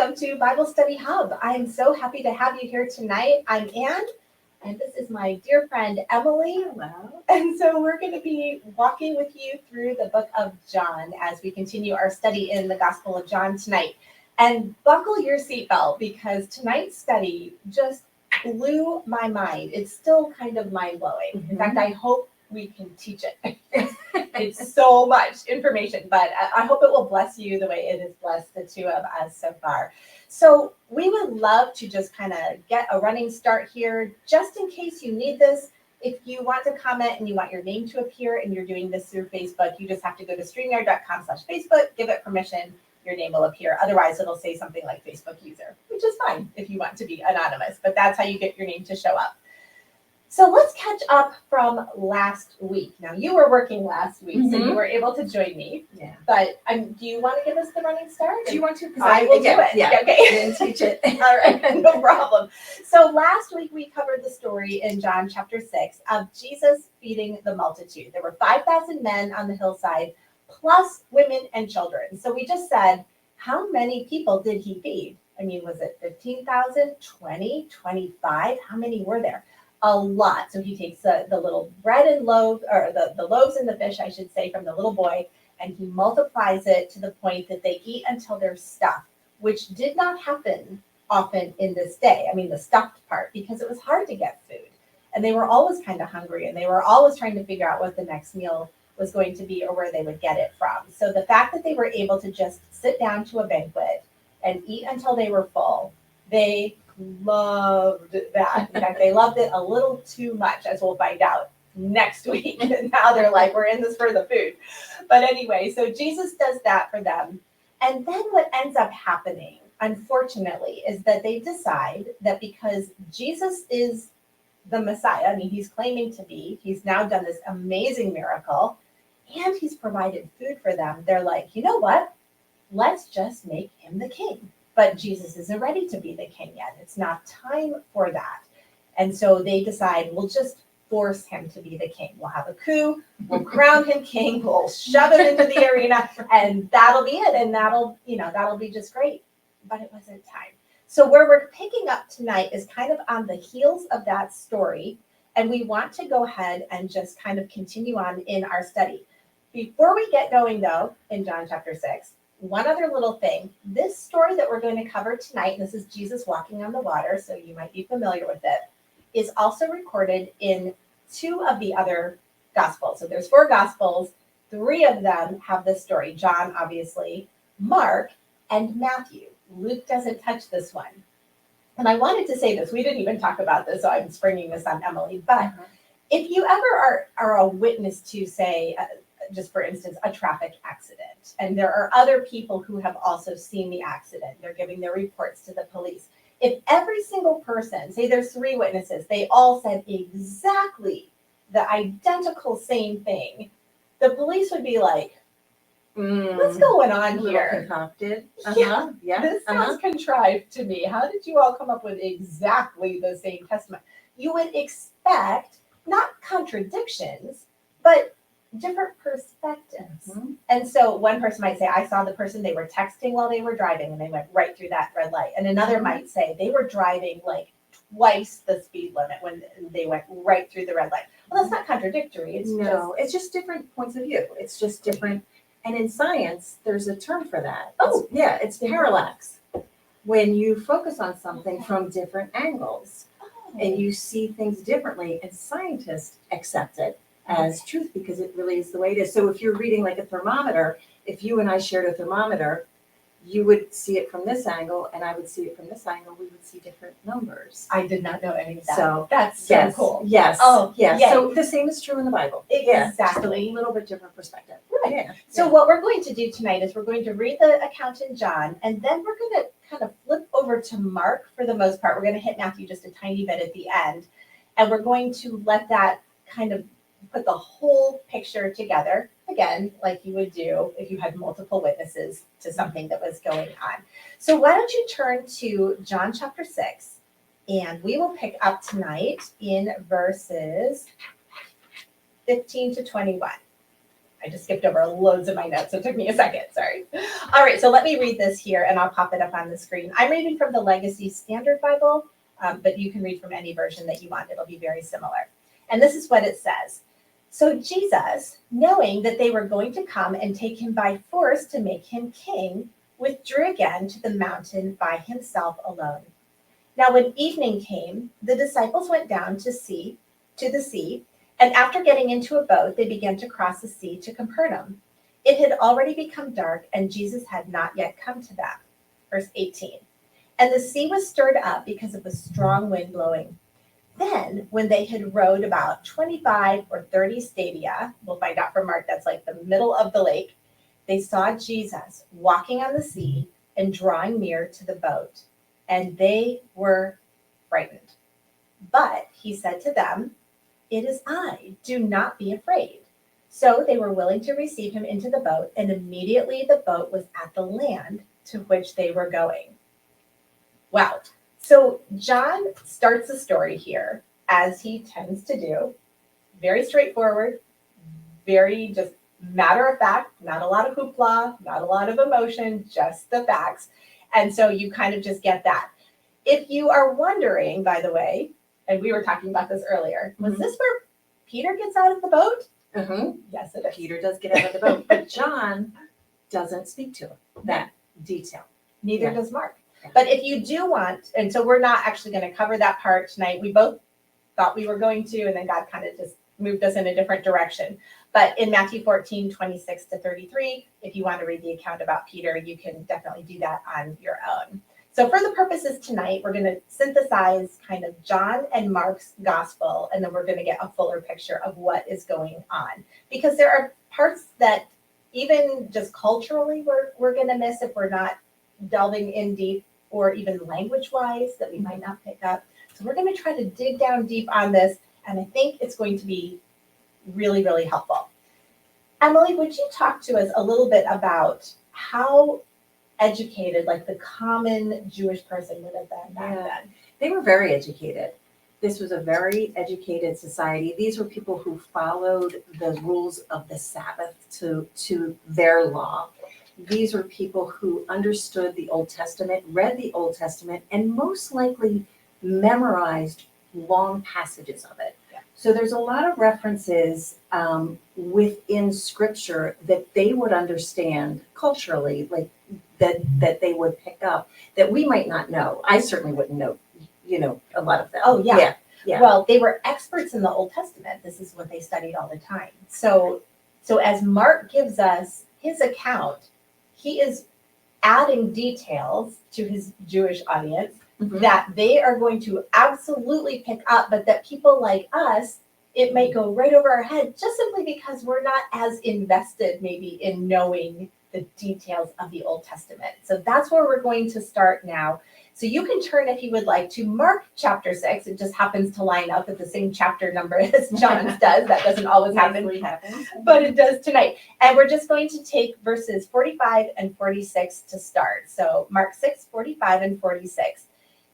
welcome to Bible Study Hub. I am so happy to have you here tonight. I'm Anne, and this is my dear friend Emily. Hello. And so we're going to be walking with you through the book of John as we continue our study in the Gospel of John tonight. And buckle your seatbelt because tonight's study just blew my mind. It's still kind of mind-blowing. In fact, I hope we can teach it. It's so much information, but I hope it will bless you the way it has blessed the two of us so far. So we would love to just kind of get a running start here, just in case you need this. If you want to comment and you want your name to appear and you're doing this through Facebook, you just have to go to streamyard.com/Facebook, give it permission, your name will appear. Otherwise, it'll say something like Facebook user, which is fine if you want to be anonymous, but that's how you get your name to show up. So let's catch up from last week. Now, you were working last week, so you were able to join me. Yeah. But do you want to give us the running start? Do you want to? I will do it. Yeah. Okay. Then teach it. All right, no problem. So last week we covered the story in John chapter 6 of Jesus feeding the multitude. There were 5,000 men on the hillside, plus women and children. So we just said, how many people did he feed? I mean, was it 15,000, 20, 25? How many were there? A lot. So he takes the little bread and loaf, or the loaves and the fish, I should say, from the little boy, and he multiplies it to the point that they eat until they're stuffed, which did not happen often in this day. I mean, the stuffed part, because it was hard to get food. And they were always kind of hungry, and they were always trying to figure out what the next meal was going to be or where they would get it from. So the fact that they were able to just sit down to a banquet and eat until they were full, they loved that. In fact, they loved it a little too much, as we'll find out next week. And now they're like, we're in this for the food. But anyway, so Jesus does that for them. And then what ends up happening, unfortunately, is that they decide that because Jesus is the Messiah, I mean, he's claiming to be, he's now done this amazing miracle, and he's provided food for them. They're like, you know what? Let's just make him the king. But Jesus isn't ready to be the king yet. It's not time for that. And so they decide, we'll just force him to be the king. We'll have a coup, we'll crown him king, we'll shove him into the arena, and that'll be it. And that'll be just great. But it wasn't time. So where we're picking up tonight is kind of on the heels of that story. And we want to go ahead and just kind of continue on in our study. Before we get going, though, in John chapter 6, one other little thing. This story that we're going to cover tonight, and this is Jesus walking on the water, so you might be familiar with it, is also recorded in 2 of the other Gospels. So there's 4 Gospels. 3 of them have this story. John, obviously, Mark, and Matthew. Luke doesn't touch this one. And I wanted to say this. We didn't even talk about this, so I'm springing this on Emily. But if you ever are a witness to, say, just for instance, a traffic accident, and there are other people who have also seen the accident, they're giving their reports to the police. If every single person, say there's 3 witnesses, they all said exactly the identical same thing, the police would be like, what's going on here? Concocted. Yeah, this sounds contrived to me. How did you all come up with exactly the same testimony? You would expect not contradictions, but different perspectives. And so one person might say, I saw the person, they were texting while they were driving and they went right through that red light. And another might say they were driving like twice the speed limit when they went right through the red light. Well, that's not contradictory. It's just different points of view. It's just different. And in science, there's a term for that. It's parallax. When you focus on something from different angles and you see things differently, and scientists accept it as truth because it really is the way it is. So if you're reading like a thermometer, if you and I shared a thermometer, you would see it from this angle and I would see it from this angle. We would see different numbers. I did not know any of that. So that's so cool. Yes. Oh, yes. Yay. So the same is true in the Bible. Exactly. Just a little bit different perspective. Right. Yeah. So what we're going to do tonight is we're going to read the account in John, and then we're going to kind of flip over to Mark for the most part. We're going to hit Matthew just a tiny bit at the end, and we're going to let that kind of put the whole picture together, again, like you would do if you had multiple witnesses to something that was going on. So why don't you turn to John chapter 6, and we will pick up tonight in verses 15 to 21. I just skipped over loads of my notes. So it took me a second. Sorry. All right. So let me read this here and I'll pop it up on the screen. I'm reading from the Legacy Standard Bible, but you can read from any version that you want. It'll be very similar. And this is what it says. So Jesus, knowing that they were going to come and take him by force to make him king, withdrew again to the mountain by himself alone. Now, when evening came, the disciples went down to the sea, and after getting into a boat, they began to cross the sea to Capernaum. It had already become dark, and Jesus had not yet come to them. Verse 18. And the sea was stirred up because of a strong wind blowing. Then, when they had rowed about 25 or 30 stadia, we'll find out from Mark that's like the middle of the lake, they saw Jesus walking on the sea and drawing near to the boat, and they were frightened. But he said to them, "It is I, do not be afraid." So they were willing to receive him into the boat, and immediately the boat was at the land to which they were going. Wow. So John starts the story here, as he tends to do, very straightforward, very just matter of fact, not a lot of hoopla, not a lot of emotion, just the facts. And so you kind of just get that. If you are wondering, by the way, and we were talking about this earlier, was this where Peter gets out of the boat? Mm-hmm. Yes, it is. Peter does get out of the boat, but John doesn't speak to that detail. Neither does Mark. But if you do want, and so we're not actually going to cover that part tonight. We both thought we were going to, and then God kind of just moved us in a different direction. But in Matthew 14, 26 to 33, if you want to read the account about Peter, you can definitely do that on your own. So for the purposes tonight, we're going to synthesize kind of John and Mark's gospel, and then we're going to get a fuller picture of what is going on. Because there are parts that even just culturally we're going to miss if we're not delving in deep, or even language-wise that we might not pick up. So we're going to try to dig down deep on this, and I think it's going to be really, really helpful. Emily, would you talk to us a little bit about how educated, like the common Jewish person would have been back then? They were very educated. This was a very educated society. These were people who followed the rules of the Sabbath to their law. These were people who understood the Old Testament, read the Old Testament, and most likely memorized long passages of it. Yeah. So there's a lot of references within Scripture that they would understand culturally, like that they would pick up that we might not know. I certainly wouldn't know, a lot of them. Oh, yeah. Yeah. Well, they were experts in the Old Testament. This is what they studied all the time. So as Mark gives us his account, he is adding details to his Jewish audience that they are going to absolutely pick up, but that people like us, it might go right over our head just simply because we're not as invested maybe in knowing the details of the Old Testament. So that's where we're going to start now. So you can turn, if you would like, to Mark chapter 6. It just happens to line up with the same chapter number as John's does. That doesn't always happen, but it does tonight. And we're just going to take verses 45 and 46 to start. So Mark 6, 45 and 46.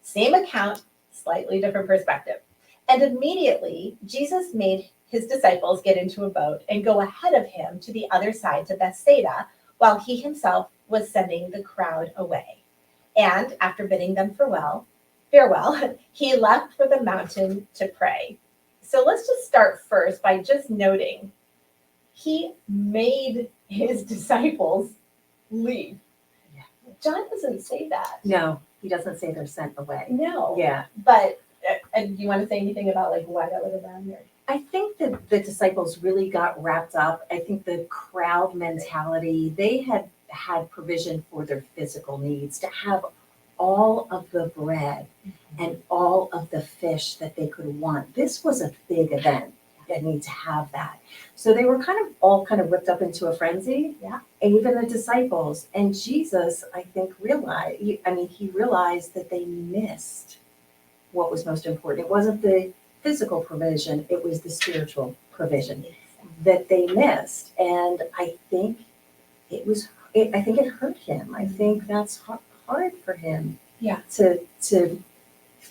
Same account, slightly different perspective. And immediately Jesus made his disciples get into a boat and go ahead of him to the other side to Bethsaida, while he himself was sending the crowd away. And after bidding them farewell, he left for the mountain to pray. So let's just start first by just noting he made his disciples leave. Yeah. John doesn't say that. No, he doesn't say they're sent away. No. Yeah. But, and you want to say anything about like why that would have been there? I think that the disciples really got wrapped up. I think the crowd mentality, they had provision for their physical needs, to have all of the bread and all of the fish that they could want. This was a big event. They need to have that. So they were all whipped up into a frenzy. Yeah. And even the disciples. And Jesus, I think, he realized that they missed what was most important. It wasn't the physical provision, it was the spiritual provision that they missed. And I think it hurt him. I think that's hard for him Yeah. to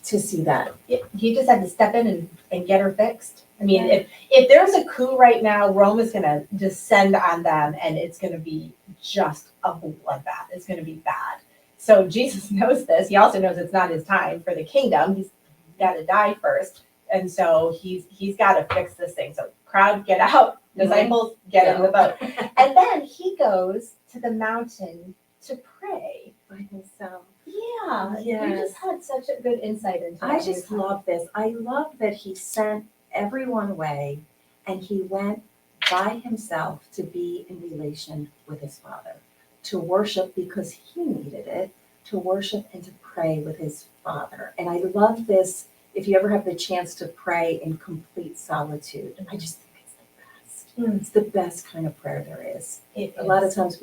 to see that. He just had to step in and get her fixed. I mean, if there's a coup right now, Rome is gonna descend on them and it's gonna be just a bloodbath. It's gonna be bad. So Jesus knows this. He also knows it's not his time for the kingdom. He's gotta die first. And so he's gotta fix this thing. So crowd, get out. Disciples, get in the boat. And then he goes to the mountain to pray. By himself. Yeah, you Yes. just had such a good insight into I that. just love this. I love that he sent everyone away and he went by himself to be in relation with his Father, to worship because he needed it, to worship and to pray with his Father. And I love this. If you ever have the chance to pray in complete solitude, I just think it's the best. It's the best kind of prayer there is. A lot of times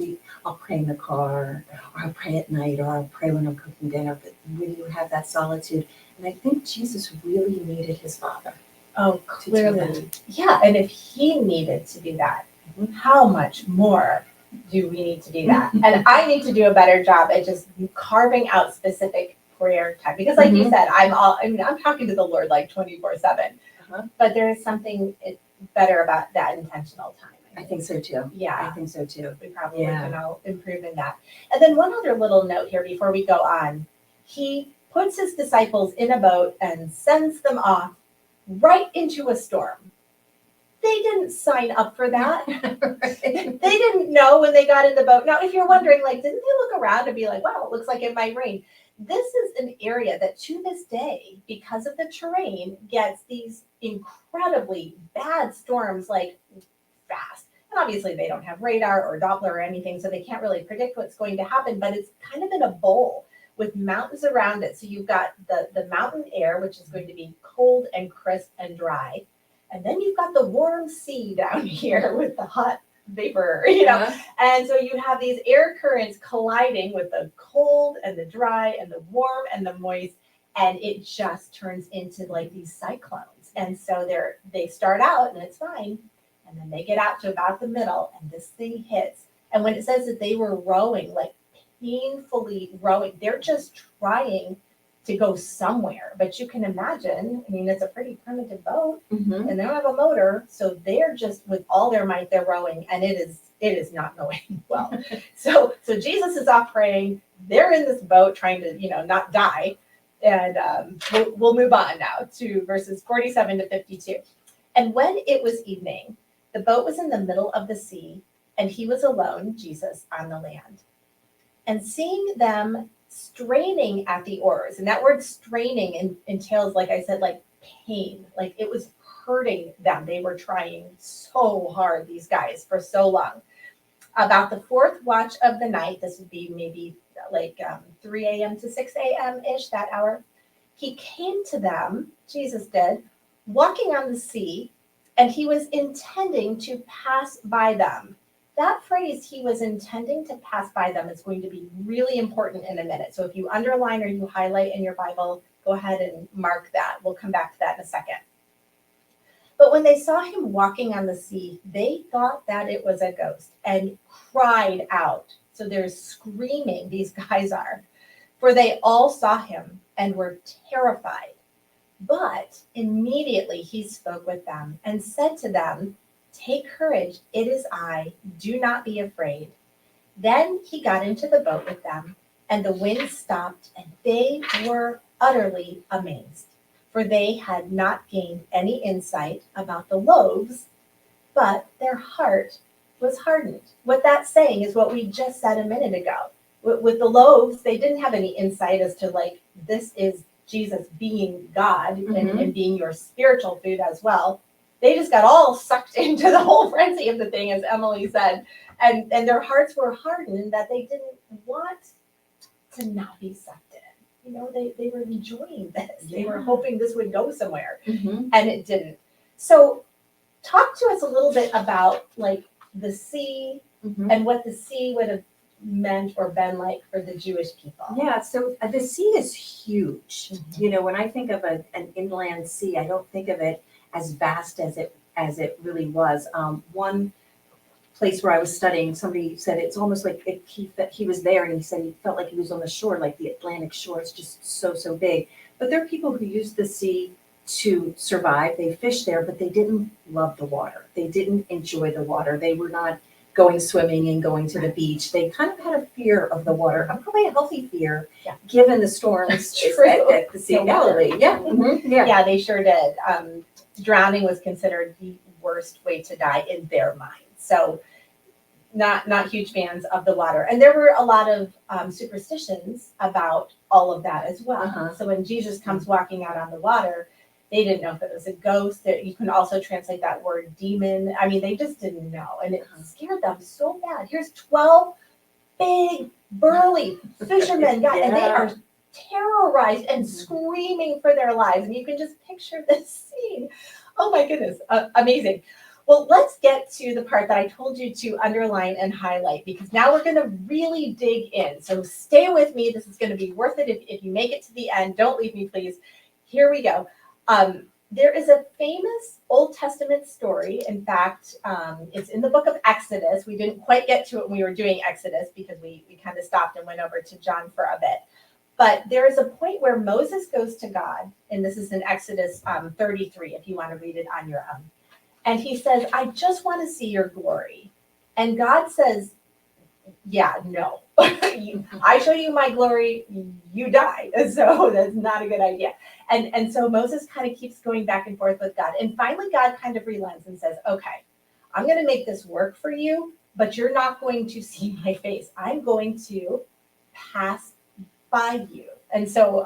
I'll pray in the car, or I'll pray at night, or I'll pray when I'm cooking dinner, but when you have that solitude, and I think Jesus really needed his Father. Oh, to do that. clearly. Yeah, and if he needed to do that, Mhm. how much more do we need to do that? And I need to do a better job at just carving out specific prayer time. Because like you said, I'm talking to the Lord like 24/7. Uh-huh. But there is something better about that intentional time. I think so too. Yeah. I think so too. We probably Yeah. can all improve in that. And then one other little note here before we go on. He puts his disciples in a boat and sends them off right into a storm. They didn't sign up for that. They didn't know when they got in the boat. Now, if you're wondering, like, didn't they look around and be like, wow, it looks like it might rain? This is an area that to this day, because of the terrain, gets these incredibly bad storms, like fast. And obviously they don't have radar or Doppler or anything, so they can't really predict what's going to happen, but it's kind of in a bowl with mountains around it. So you've got the mountain air, which is going to be cold and crisp and dry. And then you've got the warm sea down here with the hot vapor, And so you have these air currents colliding with the cold and the dry and the warm and the moist. And it just turns into like these cyclones. And so they start out and it's fine. And then they get out to about the middle and this thing hits. And when it says that they were rowing, like painfully rowing, they're just trying to go somewhere. But you can imagine, I mean, it's a pretty primitive boat Mhm. and they don't have a motor. So they're just with all their might, they're rowing and it is not going well. So Jesus is off praying. They're in this boat trying to, not die. And we'll move on now to verses 47 to 52. And when it was evening, the boat was in the middle of the sea, and he was alone, Jesus, on the land. And seeing them straining at the oars, and that word straining entails, like I said, like pain, like it was hurting them. They were trying so hard, these guys, for so long. About the fourth watch of the night, this would be maybe like 3 a.m. to 6 a.m.-ish, that hour, he came to them, Jesus did, walking on the sea, and he was intending to pass by them. That phrase, he was intending to pass by them, is going to be really important in a minute. So if you underline or you highlight in your Bible, go ahead and mark that. We'll come back to that in a second. But when they saw him walking on the sea, they thought that it was a ghost and cried out. So they're screaming, these guys are, for they all saw him and were terrified. But immediately he spoke with them and said to them, "Take courage, it is I, do not be afraid." Then he got into the boat with them, and the wind stopped, and they were utterly amazed, for they had not gained any insight about the loaves, but their heart was hardened. What that's saying is what we just said a minute ago. With the loaves, they didn't have any insight as to like, this is Jesus being God and being your spiritual food as well. They just got all sucked into the whole frenzy of the thing, as Emily said, and their hearts were hardened that they didn't want to not be sucked in. They were enjoying this. They were hoping this would go somewhere, and it didn't. So talk to us a little bit about like the sea and what the sea would have meant or been like for the Jewish people. Yeah, so the sea is huge. When I think of an inland sea, I don't think of it as vast as it really was. One place where I was studying, somebody said it's almost like he was there and he said he felt like he was on the shore, like the Atlantic shore is just so big. But there are people who use the sea to survive. They fish there, but they didn't love the water. They didn't enjoy the water. They were not going swimming and going to the beach. They kind of had a fear of the water, probably a healthy fear, Yeah. given the storms True. at the Sea of Galilee. Yeah. Mm-hmm. Yeah. Yeah, they sure did. Drowning was considered the worst way to die in their minds. So not huge fans of the water. And there were a lot of superstitions about all of that as well. Uh-huh. So when Jesus comes walking out on the water, they didn't know if it was a ghost. That you can also translate that word demon. I mean, they just didn't know. And it scared them so bad. Here's 12 big, burly fishermen, yeah, and they are terrorized and screaming for their lives. And you can just picture this scene. Oh my goodness, amazing. Well, let's get to the part that I told you to underline and highlight, because now we're going to really dig in. So stay with me. This is going to be worth it if you make it to the end. Don't leave me, please. Here we go. There is a famous Old Testament story. In fact, it's in the book of Exodus. We didn't quite get to it when we were doing Exodus because we kind of stopped and went over to John for a bit. But there is a point where Moses goes to God, and this is in Exodus 33, if you want to read it on your own. And he says, I just want to see your glory. And God says, yeah, no. I show you my glory, you die. So that's not a good idea. And so Moses kind of keeps going back and forth with God. And finally, God kind of relents and says, okay, I'm going to make this work for you, but you're not going to see my face. I'm going to pass by you. And so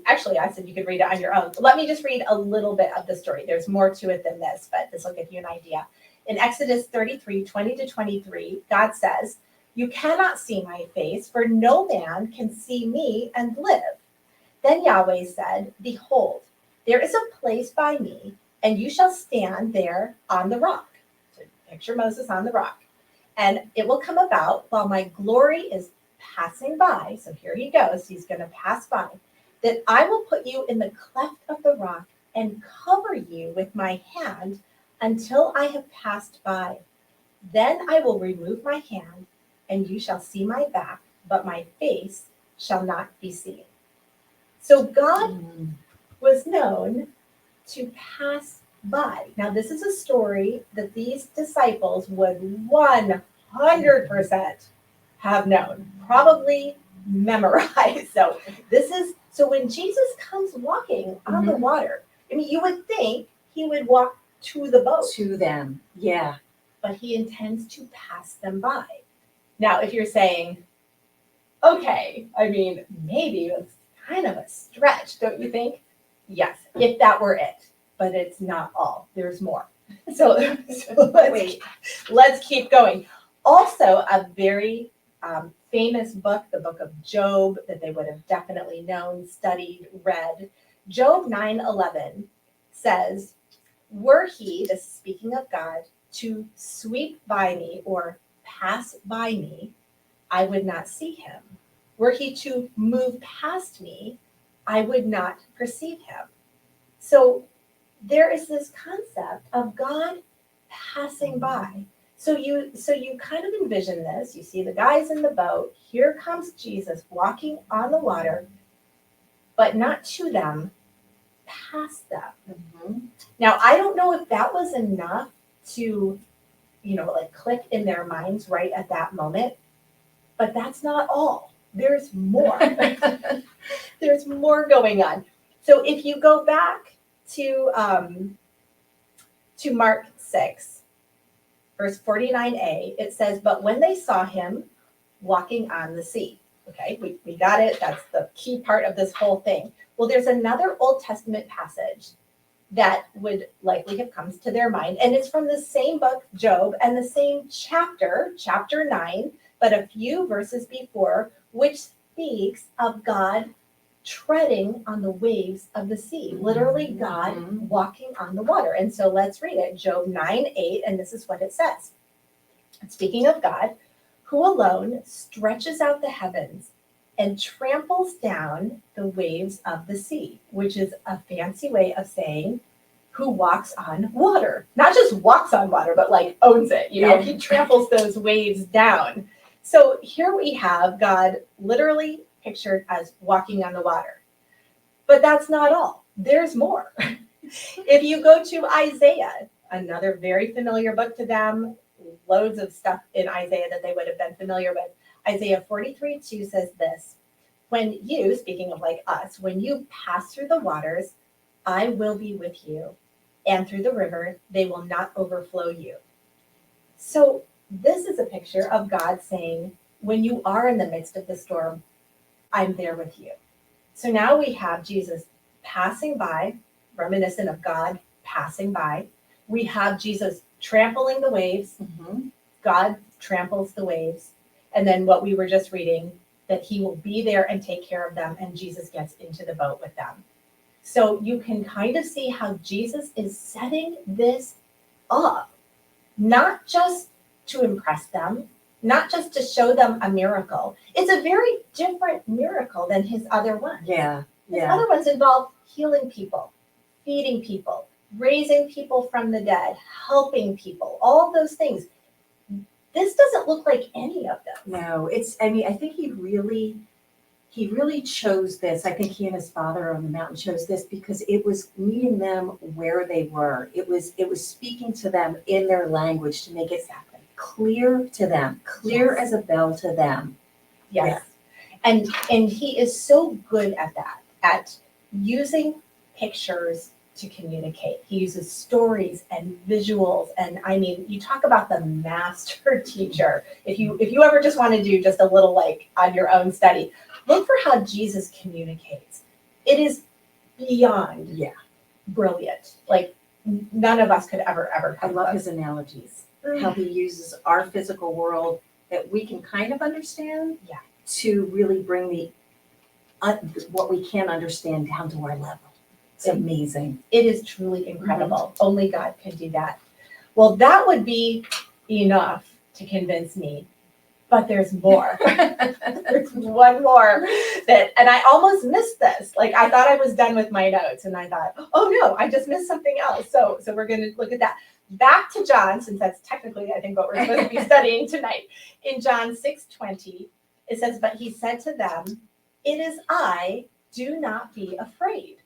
actually, I said you could read it on your own. Let me just read a little bit of the story. There's more to it than this, but this will give you an idea. In Exodus 33, 20 to 23, God says, you cannot see my face, for no man can see me and live. Then Yahweh said, behold, there is a place by me, and you shall stand there on the rock. So picture Moses on the rock. And it will come about while my glory is passing by, so here he goes, he's going to pass by, that I will put you in the cleft of the rock and cover you with my hand until I have passed by. Then I will remove my hand, and you shall see my back, but my face shall not be seen. So God was known to pass by. Now, this is a story that these disciples would 100% have known, probably memorized. So when Jesus comes walking on the water, I mean, you would think he would walk to the boat. To them, yeah. But he intends to pass them by. Now, if you're saying, okay, I mean, maybe it's kind of a stretch, don't you think? Yes, if that were it, but it's not all. There's more. So let's keep going. Also, a very famous book, the book of Job, that they would have definitely known, studied, read. Job 9:11 says, were he, this is speaking of God, to sweep by me or pass by me, I would not see him. Were he to move past me, I would not perceive him. So there is this concept of God passing by. So you kind of envision this. You see the guys in the boat. Here comes Jesus walking on the water, but not to them, past them. Mm-hmm. Now, I don't know if that was enough to, like click in their minds right at that moment, but that's not all. There's more. There's more going on. So if you go back to Mark 6, verse 49a, it says, but when they saw him walking on the sea. Okay, we got it. That's the key part of this whole thing. Well, there's another Old Testament passage that would likely have come to their mind, and it's from the same book, Job, and the same chapter 9, but a few verses before, which speaks of God treading on the waves of the sea, literally God walking on the water. And so let's read it, Job 9:8, and this is what it says. Speaking of God, who alone stretches out the heavens and tramples down the waves of the sea, which is a fancy way of saying who walks on water. Not just walks on water, but like owns it. Yeah. He tramples those waves down. So here we have God literally pictured as walking on the water. But that's not all. There's more. If you go to Isaiah, another very familiar book to them, loads of stuff in Isaiah that they would have been familiar with. Isaiah 43:2 says this, when you, speaking of like us, when you pass through the waters, I will be with you, and through the river, they will not overflow you. So this is a picture of God saying, when you are in the midst of the storm, I'm there with you. So now we have Jesus passing by, reminiscent of God passing by. We have Jesus trampling the waves. Mhm. God tramples the waves. And then what we were just reading, that he will be there and take care of them, and Jesus gets into the boat with them. So you can kind of see how Jesus is setting this up, not just to impress them, not just to show them a miracle. It's a very different miracle than his other ones. Yeah, His yeah. other ones involve healing people, feeding people, raising people from the dead, helping people, all those things. This doesn't look like any of them. No, I think he really chose this. I think he and his father on the mountain chose this because it was meeting them where they were. It was speaking to them in their language to make it clear to them, clear Yes. as a bell to them. Yes. And he is so good at that, at using pictures to communicate. He uses stories and visuals. And I mean, you talk about the master teacher. If you ever just want to do just a little like on your own study, look for how Jesus communicates. It is beyond brilliant. Like none of us could ever I come love close. his analogies, how he uses our physical world that we can kind of understand to really bring the what we can't understand down to our level. It's amazing. It is truly incredible. Only God can do that. Well, that would be enough to convince me, but there's more. There's one more and I almost missed this. Like I thought I was done with my notes and I thought, oh no, I just missed something else. So we're going to look at that. Back to John, since that's technically, I think, what we're supposed to be studying tonight. In John 6:20, it says, but he said to them, it is I, do not be afraid.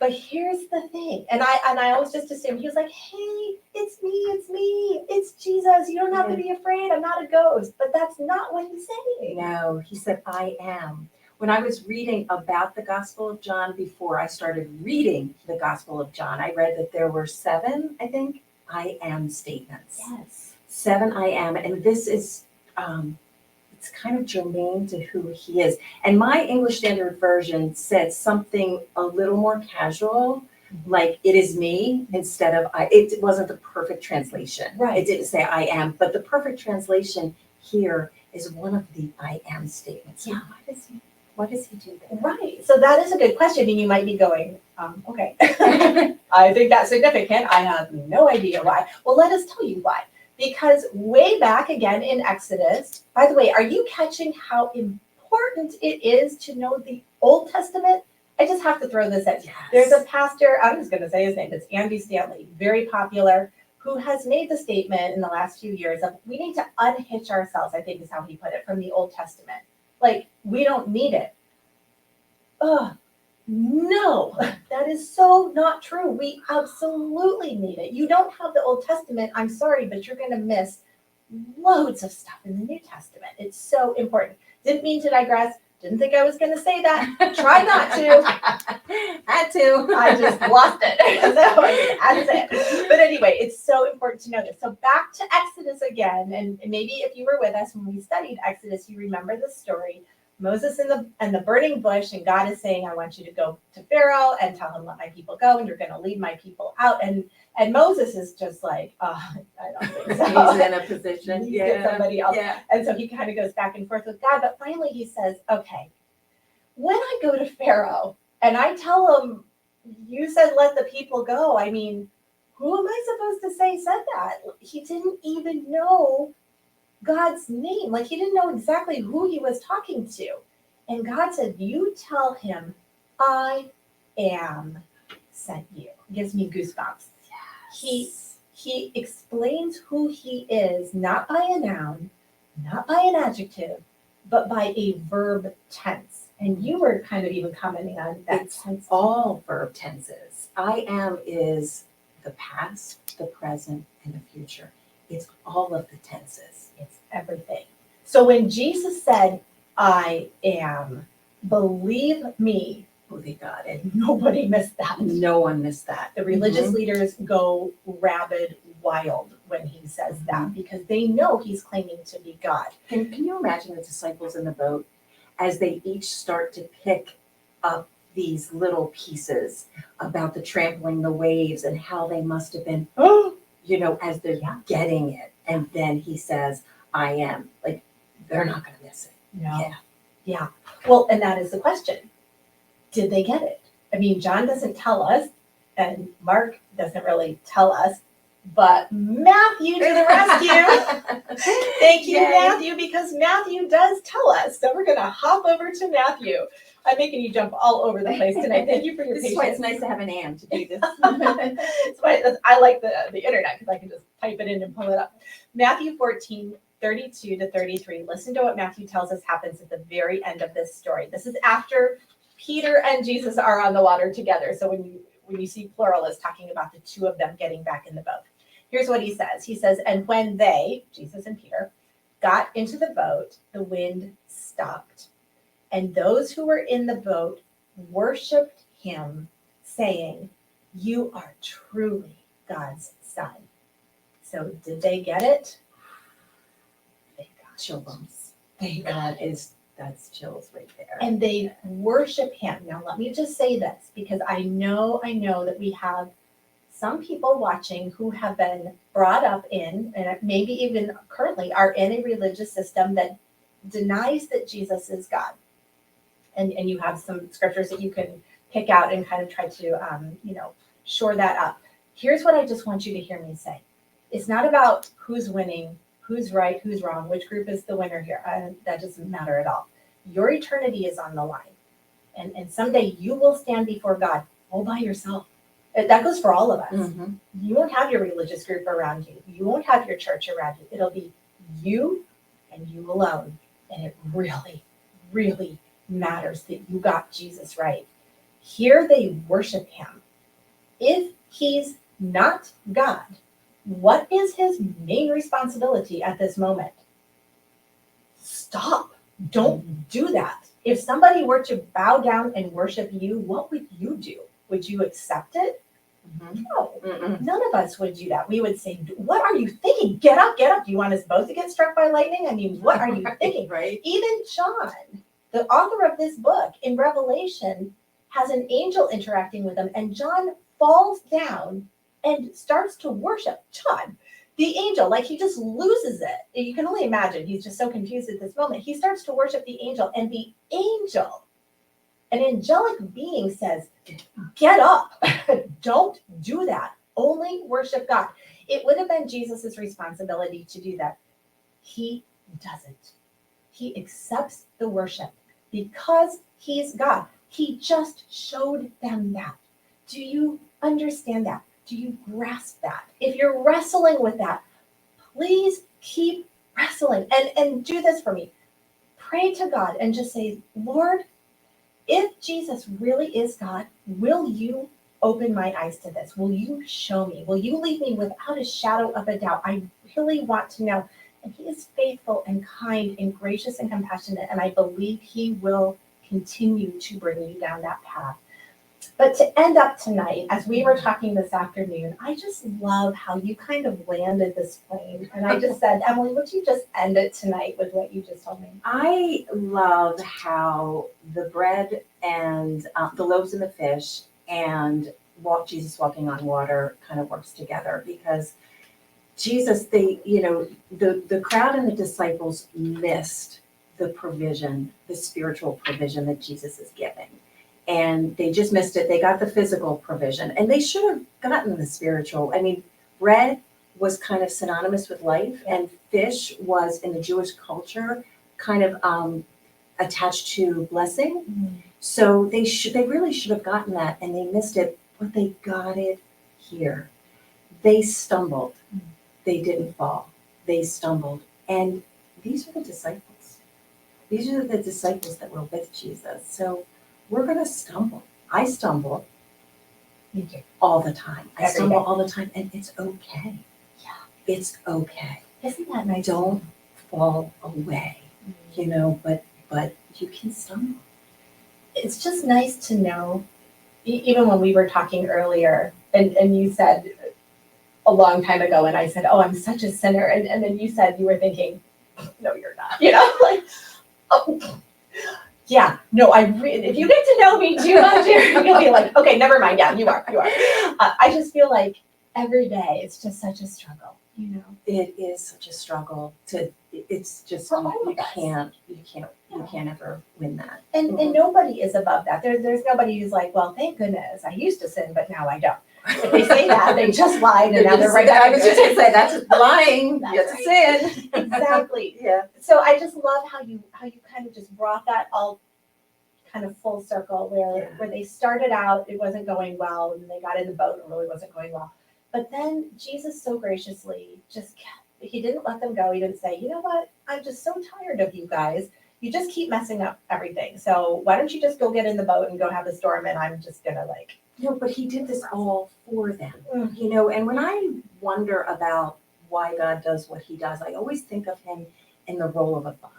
But here's the thing, and I always just assumed he was like, hey, it's me, it's Jesus. You don't have to be afraid. I'm not a ghost. But that's not what he's saying. No, he said, I am. When I was reading about the Gospel of John before I started reading the Gospel of John, I read that there were 7, I think, I am statements. Yes. 7 I am, and this is it's kind of germane to who he is. And my English Standard Version said something a little more casual, like it is me instead of I. It wasn't the perfect translation. Right. It didn't say I am, but the perfect translation here is one of the I am statements. Yeah. Why does he do that? Right. So that is a good question. And you might be going, okay. I think that's significant. I have no idea why. Well, let us tell you why. Because way back again in Exodus, by the way, are you catching how important it is to know the Old Testament? I just have to throw this in. Yes. There's a pastor, I'm just going to say his name, it's Andy Stanley, very popular, who has made the statement in the last few years of we need to unhitch ourselves, I think is how he put it, from the Old Testament. Like, we don't need it. No, that is so not true. We absolutely need it. You don't have the Old Testament, I'm sorry, but you're going to miss loads of stuff in the New Testament. It's so important. Didn't mean to digress. Didn't think I was going to say that. Try not to. Had to. I just lost it. So I had to say it. But anyway, it's so important to know this. So back to Exodus again, and maybe if you were with us when we studied Exodus, you remember the story. Moses in the burning bush, and God is saying, I want you to go to Pharaoh and tell him, let my people go, and you're going to lead my people out. And Moses is just like, I don't think so. He's in a position. He's get somebody else. Yeah. And so he kind of goes back and forth with God. But finally he says, okay, when I go to Pharaoh and I tell him, you said let the people go, I mean, who am I supposed to say said that? He didn't even know God's name. Like he didn't know exactly who he was talking to. And God said, you tell him, I am sent you. gives me goosebumps. He explains who he is, not by a noun, not by an adjective, but by a verb tense. And you were kind of even commenting on that It's tense. all verb tenses. I am is the past, the present, and the future. It's all of the tenses. It's everything. So when Jesus said, I am, believe me, Oh, they got it. nobody missed that. No one missed that. The religious leaders go rabid wild when he says that Mhm. because they know he's claiming to be God. Can you imagine the disciples in the boat as they each start to pick up these little pieces about the trampling the waves and how they must have been, Oh, as they're Yeah. getting it. And then he says, I am. Like, they're not going to miss it. no. Yeah. Yeah. Well, and that is the question. Did they get it? I mean, John doesn't tell us, and Mark doesn't really tell us, but Matthew to the rescue. Thank you, Yay. Matthew, because Matthew does tell us. So we're going to hop over to Matthew. I'm making you jump all over the place tonight. Thank you for your This is why it's patience. nice to have an Ann to do this. That's why I like the internet because I can just type it in and pull it up. Matthew 14:32-33. Listen to what Matthew tells us happens at the very end of this story. This is after Peter and Jesus are on the water together. So when you see plural, it's talking about the two of them getting back in the boat. Here's what he says. He says, and when they, Jesus and Peter, got into the boat, the wind stopped. And those who were in the boat worshiped him, saying, you are truly God's son. So did they get it? They got Chill bumps. They got it. That's chills right there. And they worship him. Now, let me just say this because I know that we have some people watching who have been brought up in, and maybe even currently are in a religious system that denies that Jesus is God. And you have some scriptures that you can pick out and kind of try to, shore that up. Here's what I just want you to hear me say. It's not about who's winning, who's right, who's wrong, which group is the winner here. That doesn't matter at all. Your eternity is on the line. And someday you will stand before God all by yourself. That goes for all of us. Mhm. You won't have your religious group around you. You won't have your church around you. It'll be you and you alone. And it really, really matters that you got Jesus right. Here they worship him. If he's not God, what is his main responsibility at this moment? Stop. Don't do that. If somebody were to bow down and worship you, what would you do? Would you accept it? Mhm. No. Mm-mm. None of us would do that. We would say, what are you thinking? Get up, get up. Do you want us both to get struck by lightning? I mean, what are you thinking? Right. Even John, the author of this book in Revelation, has an angel interacting with him, and John falls down and starts to worship John. The angel, like he just loses it. You can only imagine. He's just so confused at this moment. He starts to worship the angel, and the angel, an angelic being, says, get up. Don't do that. Only worship God. It would have been Jesus's responsibility to do that. He doesn't. He accepts the worship because he's God. He just showed them that. Do you understand that? Do you grasp that? If you're wrestling with that, please keep wrestling and do this for me. Pray to God and just say, Lord, if Jesus really is God, will you open my eyes to this? Will you show me? Will you lead me without a shadow of a doubt? I really want to know. And he is faithful and kind and gracious and compassionate, and I believe he will continue to bring you down that path. But to end up tonight, as we were talking this afternoon, I just love how you kind of landed this plane. And I just said, Emily, would you just end it tonight with what you just told me? I love how the bread and the loaves and the fish and Jesus walking on water kind of works together because Jesus, the crowd and the disciples missed the provision, the spiritual provision that Jesus is giving. And they just missed it. They got the physical provision and they should have gotten the spiritual. I mean, bread was kind of synonymous with life and fish was in the Jewish culture kind of attached to blessing. So they really should have gotten that and they missed it. but they got it here. They stumbled. They didn't fall. They stumbled. And these are the disciples. These are the disciples that were with Jesus. So we're going to stumble. I stumble Me too. all the time. I Every stumble day. all the time, and it's okay. Yeah. It's okay. Isn't that nice? Don't fall away, but you can stumble. It's just nice to know, even when we were talking earlier, and you said a long time ago, and I said, oh, I'm such a sinner. And then you said you were thinking, no, you're not. Like, oh, yeah, no, if you get to know me too much, you'll be like, okay, never mind. Yeah, you are. I just feel like every day it's just such a struggle, It is such a struggle it's just, For all you of us. can't ever win that. And nobody is above that. There's nobody who's like, well, thank goodness I used to sin, but now I don't. If they say that, they just lied and now they're right back. I was just gonna say, that's just lying, That's it's right. a sin. Exactly. Yeah. So I just love how you kind of just brought that all kind of full circle where they started out, it wasn't going well, and they got in the boat and it really wasn't going well. But then Jesus so graciously he didn't let them go. He didn't say, you know what, I'm just so tired of you guys. You just keep messing up everything. So why don't you just go get in the boat and go have a storm, and I'm just gonna No, but he did this all for them, Mm. and when I wonder about why God does what he does, I always think of him in the role of a father.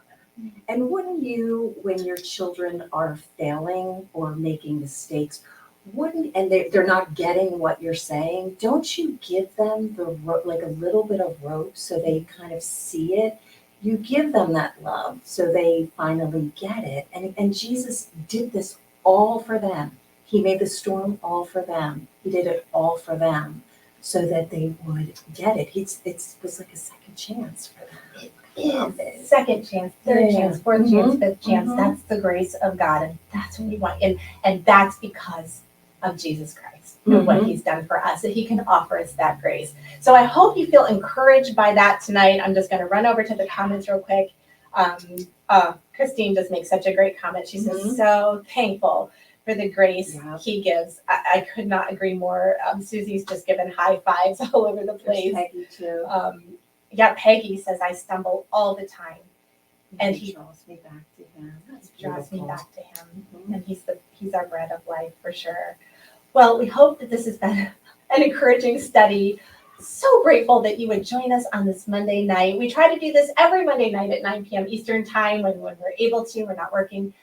And wouldn't you, when your children are failing or making mistakes, and they're not getting what you're saying, don't you give them like a little bit of rope so they kind of see it? You give them that love so they finally get it. And Jesus did this all for them. He made the storm all for them. He did it all for them so that they would get it. It was like a second chance for them. Second chance, third Yeah. chance, fourth chance, fifth chance. Mhm. That's the grace of God, and that's what we want. And that's because of Jesus Christ, what Mhm. he's done for us, that he can offer us that grace. So I hope you feel encouraged by that tonight. I'm just going to run over to the comments real quick. Christine just makes such a great comment. She says, so thankful for the grace he gives. I could not agree more. Susie's just given high fives all over the place. Peggy too. Peggy says, I stumble all the time. And he draws me back to him. That's draws me beautiful. back to him. Mhm. And he's our bread of life for sure. Well, we hope that this has been an encouraging study. So grateful that you would join us on this Monday night. We try to do this every Monday night at 9 p.m. Eastern time when we're able to, we're not working.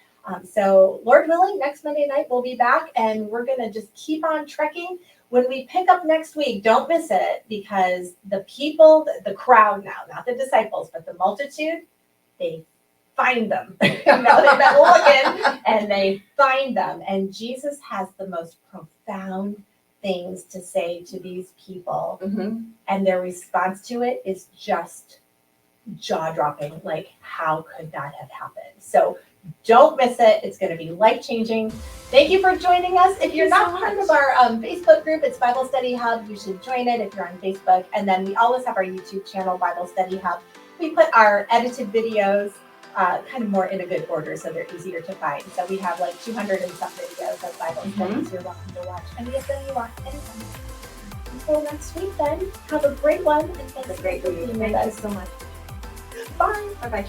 So Lord willing, next Monday night we'll be back, and we're going to just keep on trekking. When we pick up next week, don't miss it, because the people, the crowd now, not the disciples, but the multitude, they find them. They've been looking and they find them. And Jesus has the most profound things to say to these people. Mhm. And their response to it is just jaw-dropping. Like, how could that have happened? So don't miss it. It's going to be life-changing. Thank you for joining us. If you're not part of our Facebook group, it's Bible Study Hub. You should join it if you're on Facebook. And then we always have our YouTube channel, Bible Study Hub. We put our edited videos kind of more in a good order, so they're easier to find. So we have like 200 and some videos of Bible studies you're welcome to watch any of them you want anytime. Until next week then, have a great one, and thanks Have a great for week. being with Thank you us. so much. Bye. Bye-bye.